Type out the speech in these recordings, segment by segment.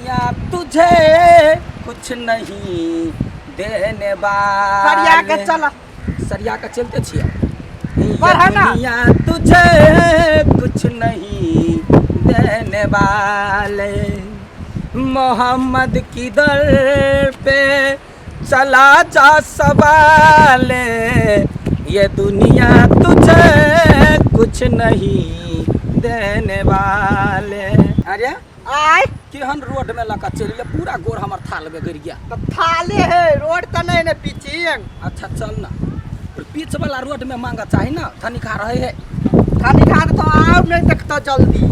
दुनिया तुझे कुछ नहीं देने वाले। सरिया के चला, सरिया का चलते छिया। बढ़ाना। दुनिया तुझे कुछ नहीं देने वाले, मोहम्मद की दर पे चला जा सवाले, ये दुनिया तुझे कुछ नहीं देने वाले। अरे आय केहन रोड में लगा चलिए, पूरा गोर हमार थाल में गिर गया। तो थाले है रोड तो नहीं ने पीछे। अच्छा चल ना, पीछ वाला रोड में मांगा चाहिए ना, धनी खा रहे है। खानी खान तो आओ नहीं देखता जल्दी।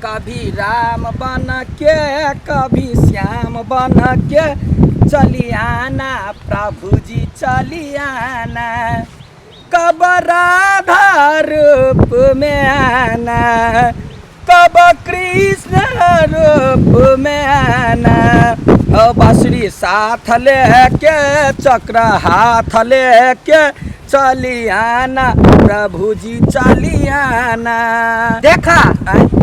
कभी राम बना के कभी श्याम बना के चली आना प्रभु जी चली आना, कब राधा रूप में आना कब कृष्ण रूप में आना, बांसुरी साथ लेके चक्र हाथ लेके चली आना प्रभु जी चली आना। देखा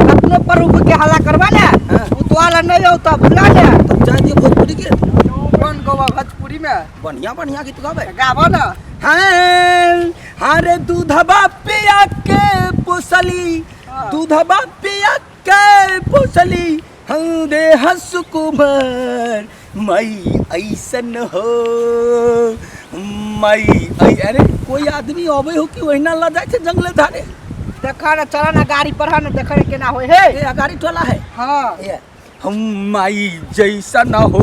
अपने प्रभु के हला करवा ले, उतवाला नहीं हो तो भुला ले। तब जाए दियो भोजपुरी के कौन गवा भोजपुरी में बढ़िया बढ़िया गीत गावे। गावो ना। हारे दूधबा पिया के पोसली, दूधबा पिया के पोसली, रे हंस कुमार मई ऐसन हो मई। अरे कोई आदमी अबे हो कि वही ना ला जाए जंगले धारे। देखा ना चला ना गाड़ी पर है ना, देखा ना केना होए है। ये गाड़ी टोला है। हाँ हम माई जैसा न हो।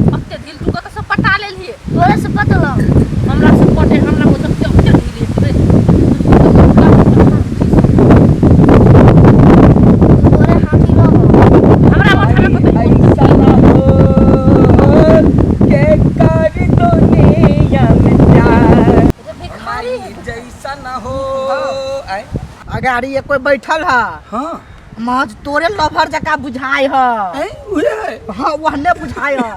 अब ते दिल तू तो सब पटा ले लिए, तोरे से पटल हमरा से पटे, हमरा को सब क्या दिल तोरे हाथी लो हमरा माथा में पटे ऐसा न हो के कर दुनिया में प्यार, भिखारी माई जैसा न हो। गाड़ी ये कोई बैठल है। हाँ माज तोरे लभर जका बुझाई है। उहे हाँ वहने बुझाई है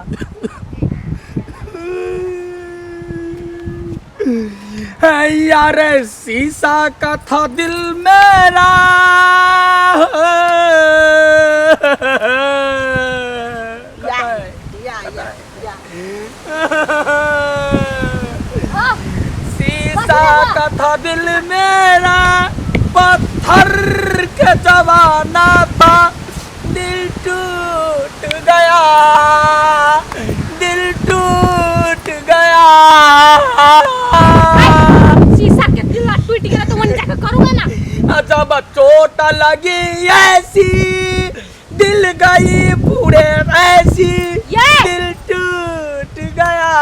यार, शीशा का था दिल मेरा, शीशा का था दिल मेरा, पत्थर के जमाना था, दिल टूट गया, दिल टूट गया। शीशा के दिल टूट गया तो मन जाके करूंगा ना। जब चोट लगी ऐसी, दिल गई पूरे ऐसी, दिल टूट गया।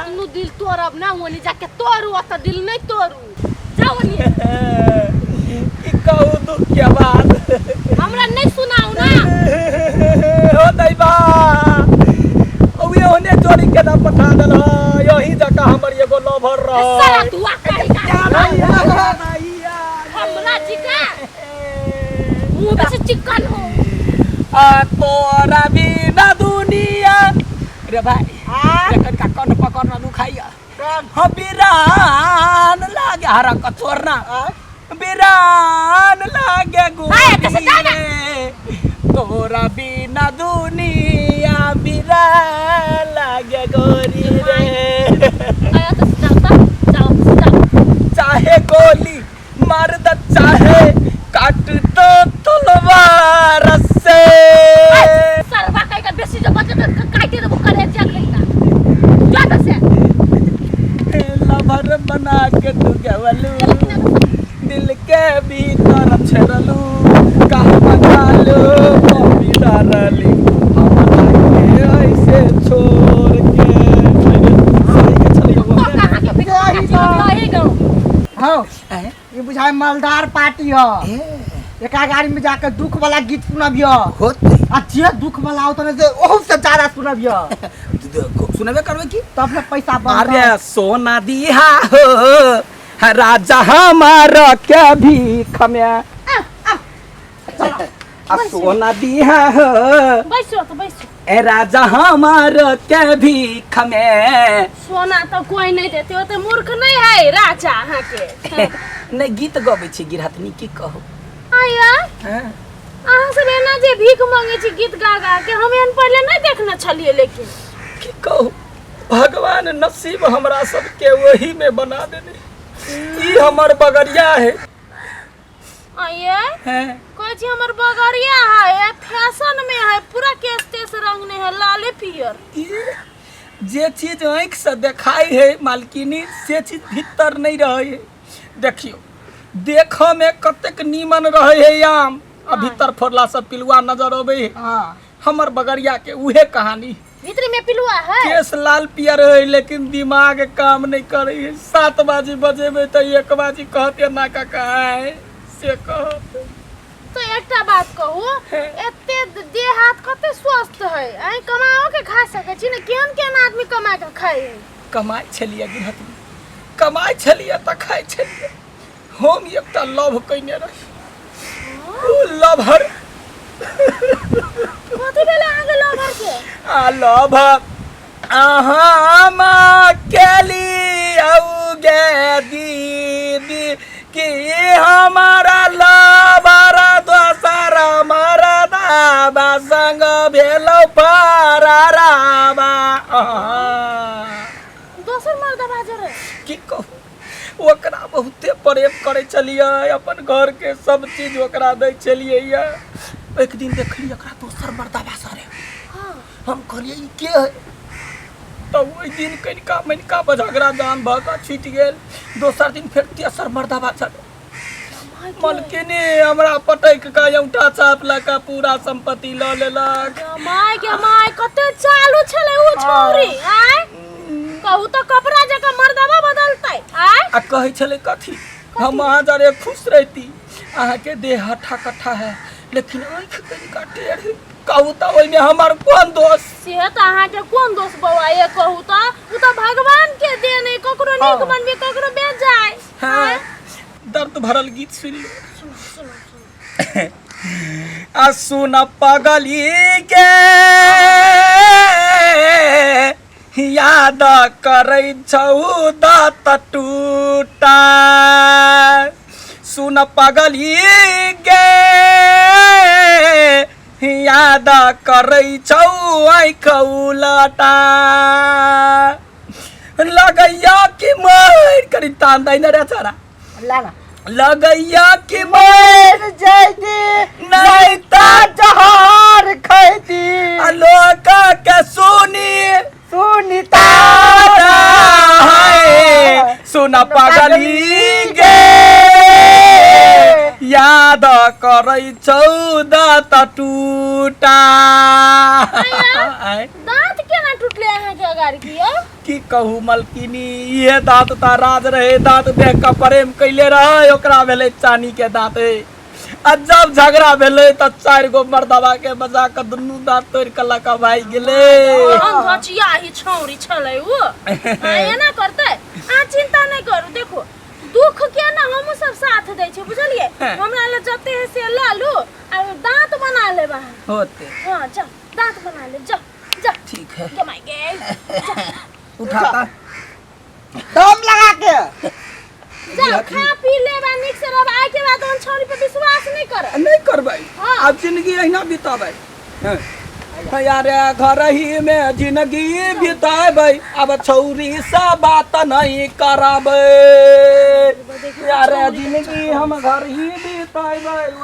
तू दिल तोड़ब ना, वनी जाके तोड़ू, तो दिल नहीं तोड़ू। जाओ नहीं कहू दुख के बात हमरा नहीं सुनाऊ ना। हो दैबा ओए होने चोरी के ना पठा दल, यही जगह हमर एगो लभर रह। साला तू आ कहीं का भैया हमरा चिका मुंह पे से चिकन हो। तोरा बिना दुनिया रे भाई लेकिन का कौन पकड़ना दुखाइया। हम बिरान लागे हरा का छोड़ना, बिरान लागे गोरी, तोरा बिना दुनिया बिरान लागे गोरी रे। आया तो जाओ चाहे गोली मार द चाहे काट दो तलवार से, सरवा काई का बेसी जो बचे तो काटे तो करे जग लेता ज्यादा से लभर बना के तू गवलू, दिल के भीतर छरलू, कहाँ बचालू मम्मी डारली, हम ऐसे छोड़ के कहां के बिना ये गो। हाँ ये बुझाई मालदार पार्टी है। एक गाड़ी में जाकर दुख वाला गीत सुनबियो, अच्छे दुख वाला हो तो ओह से ज्यादा सुनबियो, सुनबे करबे की तब ना पैसा बन। अरे सोना दिया हो राजा हमारा क्या भीख में, सोना दिया हो बैसो तो बैसो। ए राजा हमारा क्या भीख में। सोना तो कोई नहीं देते हो, तो मूर्ख नहीं है राजा यहाँ के। नहीं गीत गबै छी गिरहतनी की कहो। आया हाँ? एते भीख मांगे छी गीत गा गा के हम एहन पहले नहीं देखने छलिए लेकिन की कहू भगवान नसीब हमरा सबके वही में बना देने। ई हमर बगरिया है आइए हैं कोई छी हमर बगरिया है फैशन में है पूरा केस तेस रंगने है लाले पियर। जे चीज आँख से देखाई है मालकिनी से चीज भीतर नहीं रहे है। देखियो देख में कतेक नीमन रहे है आम आ भीतर फोड़ला से पिलुआ नजर आवे है। हमर बगरिया के उहे कहानी भीतर में पिलुआ है केस लाल पियर है लेकिन दिमाग काम नहीं करे है। 7 बजे बजेबे तो 1 बजे कहते ना का कहाँ है से कह। तो एकटा बात कहू एते देह हाथ कते स्वस्थ है आई कमाओ के खा सके छी न केहन केहन आदमी कमा के खाए है। कमाई छलिए गिनत में कमाई छलिए त खाई छलिए। हम एकटा लव कइने रही ओ लवर कथि भेले आगे लवर के आ लव आहा केली औगे दीदी कि हमारा लवर दोसर मरदाबा संग भेलो फराराबा। दोसर मर्दबा जरे की कहू ओकरा बहुते प्रेम करे चलिए अपन घर के सब चीज ओकरा दे चलिए। एक दिन देखली ओकरा दोसर मर्दाबा सरे हम कहलिए ई के है तो ओइ दिन कनिका मनिका झगड़ा जान भका छूट गेल। दोसर दिन फिर तेसर मर्दाबा चले मलकिनी हमरा पटक का औंठा छाप लका पूरा संपत्ति ल लेलक। माय के माय कते चालू छले उ छोरी आय कहू तो कपड़ा जका मर्दबा बदलतै आय आ कहे छले कथी हम अहाँ जरे खुश रहती अहाँ के देह हठा कट्ठा है लेकिन आँख कनिका टेढ़ है। कहू तो ओइ में हमर कोन दोष से तो अहाँ के कोन दोष बौआ ये कहू तो उ तो भगवान के देन है ककरो नीक बनबे ककरो बे जाय। हाँ दर्द भरल गीत सुन लो सुन आ सुन पगली के याद करै छौ दात टूटा। सुन पगली के याद करै छौ आँख उलटा लगैया कि मार करी तान दैन रे छोरा लाना लगैया कि मार जैती नहीं ता जहर खैती लोक के सुनीता है सुन पगली गे याद करै छौ दात टूटा। दांत केना टूटले अहाँ के अगाड़ी की कहू मलकिनी ये दांत ता राज रहे दांत देख के प्रेम कैले रहे ओकरा भेले चानी के दांत। आ जब झगड़ा भेले त 4 गो मर्दबा के बजा के दुनू दांत तोड़ के लका भाई गेले। हम भचिया ही छौरी छले उ एना करते आ चिंता नहीं करू देखो दुख के ना हम सब साथ दै छै बुझलिए हमरा ले जते है से ला लो आ दांत बना लेबा होते हां जा दांत बना ले जा जा ठीक है कमाई गे उठाता दम लगा के जा खा पी लेबा निक से रब आइ के बाद उन छौरी पे विश्वास नहीं कर नहीं करबै हाँ। अब जिंदगी अहिना बिताबै यार घर ही में जिंदगी बिताबै अब छौरी से बात नहीं करबै यार जिंदगी हम घर ही बिताबै।